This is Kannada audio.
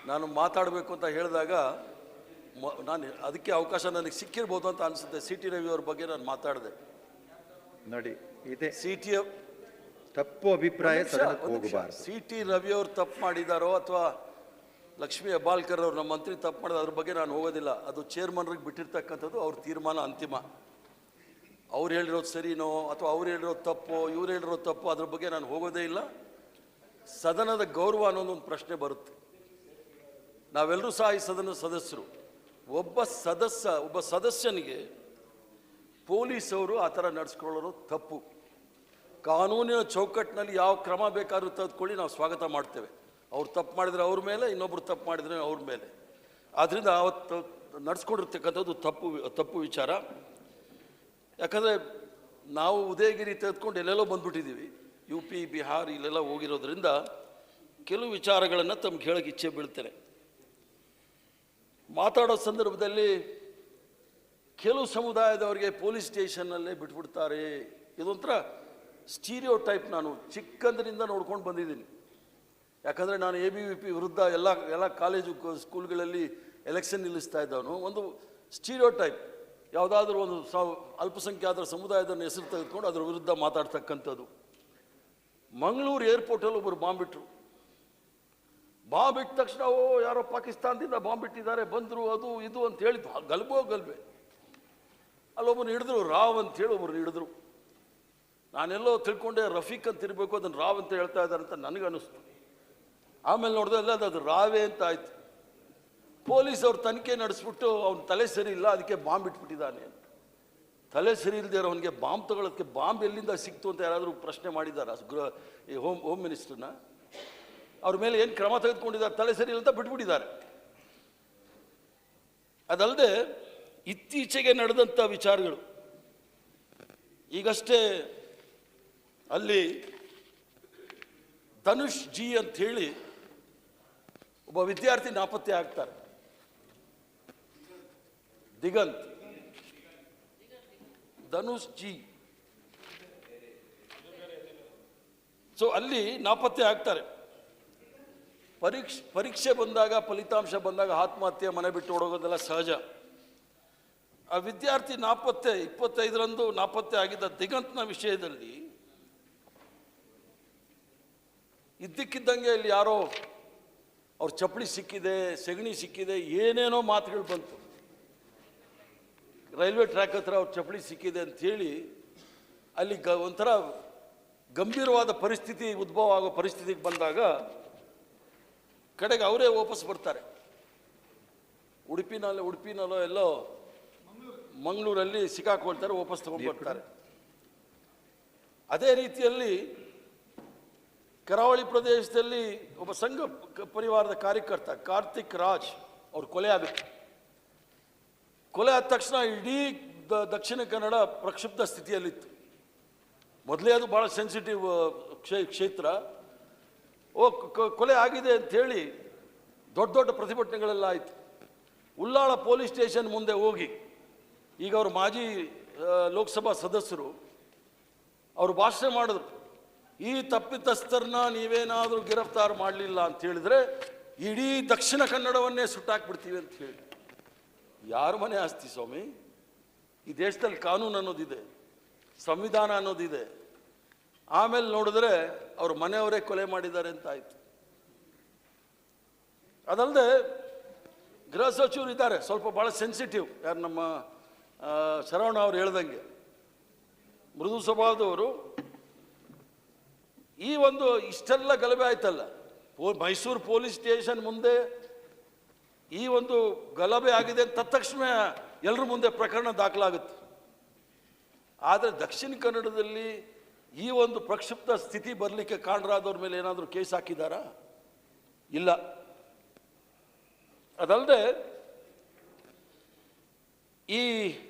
ನಾನು ಮಾತಾಡಬೇಕು ಅಂತ ಹೇಳಿದಾಗ ನಾನು ಅದಕ್ಕೆ ಅವಕಾಶ ನನಗೆ ಸಿಕ್ಕಿರ್ಬೋದು ಅಂತ ಅನಿಸುತ್ತೆ. ಸಿ ಟಿ ರವಿ ಅವ್ರ ಬಗ್ಗೆ ನಾನು ಮಾತಾಡಿದೆ. ನೋಡಿ, ಇದೆ ಸಿ ಟಿ ತಪ್ಪು ಅಭಿಪ್ರಾಯ ಹೋಗಬಾರದು. ಸಿ ಟಿ ರವಿ ಅವರು ತಪ್ಪು ಮಾಡಿದಾರೋ ಅಥವಾ ಲಕ್ಷ್ಮೀ ಹೆಬ್ಬಾಳ್ಕರ್ ಅವರು ನಮ್ಮ ಮಂತ್ರಿ ತಪ್ಪು ಮಾಡಿದ ಅದ್ರ ಬಗ್ಗೆ ನಾನು ಹೋಗೋದಿಲ್ಲ. ಅದು ಚೇರ್ಮನ್ರಿಗೆ ಬಿಟ್ಟಿರ್ತಕ್ಕಂಥದ್ದು, ಅವ್ರ ತೀರ್ಮಾನ ಅಂತಿಮ. ಅವ್ರು ಹೇಳಿರೋದು ಸರಿನೋ ಅಥವಾ ಅವ್ರು ಹೇಳಿರೋದು ತಪ್ಪೋ ಇವ್ರು ಹೇಳಿರೋದು ತಪ್ಪು ಅದ್ರ ಬಗ್ಗೆ ನಾನು ಹೋಗೋದೇ ಇಲ್ಲ. ಸದನದ ಗೌರವ ಅನ್ನೋದೊಂದು ಪ್ರಶ್ನೆ ಬರುತ್ತೆ. ನಾವೆಲ್ಲರೂ ಸಹ ಈ ಸದನದ ಸದಸ್ಯರು. ಒಬ್ಬ ಸದಸ್ಯನಿಗೆ ಪೊಲೀಸವರು ಆ ಥರ ನಡೆಸ್ಕೊಳ್ಳೋದು ತಪ್ಪು. ಕಾನೂನಿನ ಚೌಕಟ್ಟಿನಲ್ಲಿ ಯಾವ ಕ್ರಮ ಬೇಕಾದ್ರೂ ತೆಗೆದುಕೊಳ್ಳಿ, ನಾವು ಸ್ವಾಗತ ಮಾಡ್ತೇವೆ. ಅವ್ರು ತಪ್ಪು ಮಾಡಿದರೆ ಅವ್ರ ಮೇಲೆ, ಇನ್ನೊಬ್ರು ತಪ್ಪು ಮಾಡಿದರೆ ಅವ್ರ ಮೇಲೆ. ಆದ್ದರಿಂದ ಅವತ್ತು ನಡೆಸ್ಕೊಂಡಿರ್ತಕ್ಕಂಥದ್ದು ತಪ್ಪು ವಿಚಾರ. ಯಾಕಂದರೆ ನಾವು ಉದಯಗಿರಿ ತೆಗೆದುಕೊಂಡು ಎಲ್ಲೆಲ್ಲೋ ಬಂದ್ಬಿಟ್ಟಿದ್ದೀವಿ. ಯು ಪಿ, ಬಿಹಾರ್ ಇಲ್ಲೆಲ್ಲ ಹೋಗಿರೋದ್ರಿಂದ ಕೆಲವು ವಿಚಾರಗಳನ್ನು ತಮ್ಗೆ ಹೇಳೋಕ್ಕೆ ಇಚ್ಛೆ ಬೀಳ್ತೇನೆ. ಮಾತಾಡೋ ಸಂದರ್ಭದಲ್ಲಿ ಕೆಲವು ಸಮುದಾಯದವರಿಗೆ ಪೊಲೀಸ್ ಸ್ಟೇಷನ್ನಲ್ಲೇ ಬಿಟ್ಬಿಡ್ತಾರೆ, ಇದೊಂಥರ ಸ್ಟೀರಿಯೋ ಟೈಪ್. ನಾನು ಚಿಕ್ಕಂದಿನಿಂದ ನೋಡ್ಕೊಂಡು ಬಂದಿದ್ದೀನಿ. ಯಾಕಂದರೆ ನಾನು ABVP ವಿರುದ್ಧ ಎಲ್ಲ ಕಾಲೇಜು ಸ್ಕೂಲ್ಗಳಲ್ಲಿ ಎಲೆಕ್ಷನ್ ನಿಲ್ಲಿಸ್ತಾ ಇದ್ದವನು. ಒಂದು ಸ್ಟೀರಿಯೋ ಟೈಪ್, ಯಾವುದಾದ್ರೂ ಒಂದು ಅಲ್ಪಸಂಖ್ಯಾತರ ಸಮುದಾಯದ ಹೆಸರು ತೆಗೆದುಕೊಂಡು ಅದರ ವಿರುದ್ಧ ಮಾತಾಡ್ತಕ್ಕಂಥದ್ದು. ಮಂಗಳೂರು ಏರ್ಪೋರ್ಟಲ್ಲಿ ಒಬ್ಬರು ಬಾಂಬ್ ಇಟ್ಟರು. ಬಾಂಬ್ ಇಟ್ಟ ತಕ್ಷಣ ಯಾರೋ ಪಾಕಿಸ್ತಾನದಿಂದ ಬಾಂಬ್ ಇಟ್ಟಿದ್ದಾರೆ, ಬಂದರು, ಅದು ಇದು ಅಂತ ಹೇಳಿದ್ದು ಗಲ್ಬೆ. ಅಲ್ಲೊಬ್ಬರು ಹಿಡಿದ್ರು, ರಾವ್ ಅಂತೇಳಿ ಒಬ್ಬರು ಹಿಡಿದ್ರು. ನಾನೆಲ್ಲೋ ತಿಳ್ಕೊಂಡೆ ರಫೀಕ್ ಅಂತ ಇರಬೇಕು, ಅದನ್ನು ರಾವ್ ಅಂತ ಹೇಳ್ತಾ ಇದ್ದಾರೆ ಅಂತ ನನಗನ್ನಿಸ್ತು. ಆಮೇಲೆ ನೋಡಿದೆ ಅಲ್ಲ, ಅದು ರಾವೇ ಅಂತ ಆಯ್ತು. ಪೊಲೀಸ್ ಅವ್ರು ತನಿಖೆ ನಡೆಸ್ಬಿಟ್ಟು ಅವ್ನ ತಲೆ ಸರಿ ಇಲ್ಲ, ಅದಕ್ಕೆ ಬಾಂಬ್ ಇಟ್ಬಿಟ್ಟಿದ್ದಾನೆ ಅಂತ. ತಲೆ ಸರಿ ಇಲ್ಲದೆ ಅವನಿಗೆ ಬಾಂಬ್ ತಗೊಳ್ಳೋದಕ್ಕೆ ಬಾಂಬ್ ಎಲ್ಲಿಂದ ಸಿಕ್ತು ಅಂತ ಯಾರಾದರೂ ಪ್ರಶ್ನೆ ಮಾಡಿದ್ದಾರೆ ಹೋಮ್ ಮಿನಿಸ್ಟರ್ನ? ಅವ್ರ ಮೇಲೆ ಏನು ಕ್ರಮ ತೆಗೆದುಕೊಂಡಿದ್ದಾರೆ? ತಲೆ ಸರಿ ಇಲ್ಲ ಅಂತ ಬಿಟ್ಬಿಟ್ಟಿದ್ದಾರೆ. ಅದಲ್ಲದೆ ಇತ್ತೀಚೆಗೆ ನಡೆದಂಥ ವಿಚಾರಗಳು, ಈಗಷ್ಟೇ ಅಲ್ಲಿ ಧನುಷ್ ಜಿ ಅಂತ ಹೇಳಿ ಒಬ್ಬ ವಿದ್ಯಾರ್ಥಿ ನಾಪತ್ತೆ ಆಗ್ತಾರೆ. ದಿಗಂತ್, ಧನುಷ್ ಜಿ. ಸೊ ಅಲ್ಲಿ ನಾಪತ್ತೆ ಆಗ್ತಾರೆ. ಪರೀಕ್ಷೆ ಬಂದಾಗ, ಫಲಿತಾಂಶ ಬಂದಾಗ ಆತ್ಮಹತ್ಯೆ, ಮನೆ ಬಿಟ್ಟು ಓಡೋಗೋದೆಲ್ಲ ಸಹಜ. ಆ ವಿದ್ಯಾರ್ಥಿ ನಾಪತ್ತೆ 25ರಂದು ನಾಪತ್ತೆ ಆಗಿದ್ದ ದಿಗಂತ್ನ ವಿಷಯದಲ್ಲಿ ಇದ್ದಕ್ಕಿದ್ದಂಗೆ ಇಲ್ಲಿ ಯಾರೋ ಅವ್ರ ಚಪ್ಪಲಿ ಸಿಕ್ಕಿದೆ, ಸೆಗಣಿ ಸಿಕ್ಕಿದೆ, ಏನೇನೋ ಮಾತುಗಳು ಬಂತು. ರೈಲ್ವೆ ಟ್ರ್ಯಾಕ್ ಹತ್ರ ಅವ್ರ ಚಪ್ಪಲಿ ಸಿಕ್ಕಿದೆ ಅಂಥೇಳಿ ಅಲ್ಲಿ ಒಂಥರ ಗಂಭೀರವಾದ ಪರಿಸ್ಥಿತಿ ಉದ್ಭವ ಆಗೋ ಪರಿಸ್ಥಿತಿಗೆ ಬಂದಾಗ ಕಡೆಗೆ ಅವರೇ ವಾಪಸ್ ಬರ್ತಾರೆ. ಉಡುಪಿನಲ್ಲೋ ಎಲ್ಲೋ ಮಂಗಳೂರಲ್ಲಿ ಸಿಕ್ಕಾಕೊಳ್ತಾರೆ, ವಾಪಸ್ ತಗೊಂಡ್ಬರ್ತಾರೆ. ಅದೇ ರೀತಿಯಲ್ಲಿ ಕರಾವಳಿ ಪ್ರದೇಶದಲ್ಲಿ ಒಬ್ಬ ಸಂಘ ಪರಿವಾರದ ಕಾರ್ಯಕರ್ತ ಕಾರ್ತಿಕ್ ರಾಜ್ ಅವ್ರ ಕೊಲೆ ಆಗುತ್ತೆ. ಕೊಲೆ ಆದ ತಕ್ಷಣ ಇಡೀ ದಕ್ಷಿಣ ಕನ್ನಡ ಪ್ರಕ್ಷುಬ್ಧ ಸ್ಥಿತಿಯಲ್ಲಿತ್ತು. ಮೊದಲೇ ಅದು ಭಾಳ ಸೆನ್ಸಿಟಿವ್ ಕ್ಷೇತ್ರ. ಕೊಲೆ ಆಗಿದೆ ಅಂಥೇಳಿ ದೊಡ್ಡ ಪ್ರತಿಭಟನೆಗಳೆಲ್ಲ ಆಯಿತು. ಉಳ್ಳಾಳ ಪೊಲೀಸ್ ಸ್ಟೇಷನ್ ಮುಂದೆ ಹೋಗಿ, ಈಗ ಅವರು ಮಾಜಿ ಲೋಕಸಭಾ ಸದಸ್ಯರು, ಅವರು ಭಾಷಣ ಮಾಡಿದ್ರು, ಈ ತಪ್ಪಿತಸ್ಥರನ್ನ ನೀವೇನಾದರೂ ಗಿರಫ್ತಾರು ಮಾಡಲಿಲ್ಲ ಅಂತ ಹೇಳಿದ್ರೆ ಇಡೀ ದಕ್ಷಿಣ ಕನ್ನಡವನ್ನೇ ಸುಟ್ಟಾಕ್ಬಿಡ್ತೀವಿ ಅಂತ ಹೇಳಿ. ಯಾರ ಮನೆ ಆಸ್ತಿ ಸ್ವಾಮಿ? ಈ ದೇಶದಲ್ಲಿ ಕಾನೂನು ಅನ್ನೋದಿದೆ, ಸಂವಿಧಾನ ಅನ್ನೋದಿದೆ. ಆಮೇಲೆ ನೋಡಿದ್ರೆ ಅವ್ರ ಮನೆಯವರೇ ಕೊಲೆ ಮಾಡಿದ್ದಾರೆ ಅಂತ ಆಯಿತು. ಅದಲ್ಲದೆ ಗೃಹ ಸಚಿವರು ಇದ್ದಾರೆ, ಸ್ವಲ್ಪ ಭಾಳ ಸೆನ್ಸಿಟಿವ್. ಯಾರು ನಮ್ಮ ಶರವಣ ಅವ್ರು ಹೇಳ್ದಂಗೆ ಮೃದು ಸ್ವಭಾವದವರು. ಈ ಒಂದು ಇಷ್ಟೆಲ್ಲ ಗಲಭೆ ಆಯ್ತಲ್ಲ, ಮೈಸೂರು ಪೊಲೀಸ್ ಸ್ಟೇಷನ್ ಮುಂದೆ ಈ ಒಂದು ಗಲಭೆ ಆಗಿದೆ ಅಂತ ತಕ್ಷಣ ಎಲ್ಲರ ಮುಂದೆ ಪ್ರಕರಣ ದಾಖಲಾಗುತ್ತೆ. ಆದರೆ ದಕ್ಷಿಣ ಕನ್ನಡದಲ್ಲಿ ಈ ಒಂದು ಪ್ರಕ್ಷುಬ್ಧ ಸ್ಥಿತಿ ಬರಲಿಕ್ಕೆ ಕಾರಣರಾದವ್ರ ಮೇಲೆ ಏನಾದರೂ ಕೇಸ್ ಹಾಕಿದ್ದಾರಾ? ಇಲ್ಲ. ಅದಲ್ಲದೆ ಈ